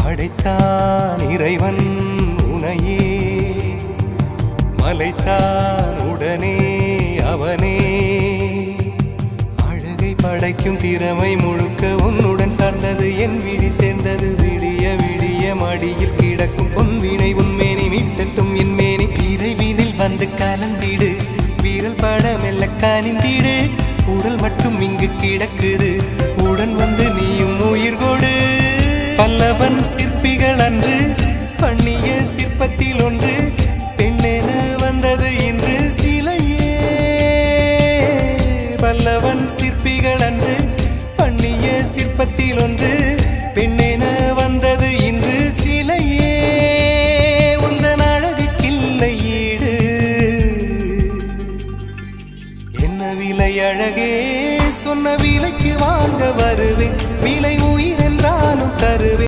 படைத்தான் இறைவன் உனையே, மலைத்தான் உடனே அவனே. அழகை படைக்கும் திறமை முழுக்க உன்னுடன் சார்ந்தது, என் விழி சேர்ந்தது. விடிய விடிய மடியில் கிடக்கும் பொன்வினை உன்மேனி மீட்டட்டும் என் மேனி. விரைவினில் வந்து கலந்திடு, வீரல் பட மெல்ல காணிந்திடு. உடல் மட்டும் இங்கு கிடக்குது, உடன் வந்து நீயும் உயிர் கொடு. பல்லவன் சிற்பிகள் அன்று பண்ணிய சிற்பத்தில் ஒன்று, பெண்ணென வந்தது இன்று சிலையே. பல்லவன் சிற்பிகள் அன்று பண்ணிய சிற்பத்தில் ஒன்று, பெண்ணென வந்தது இன்று சிலையே. உந்தன் அழகுக்கில்லை ஈடு, என்ன விலை அழகே, சொன்ன விலைக்கு வாங்க வருவேன். விலை உயிர் என்றாலும் தருவேன்.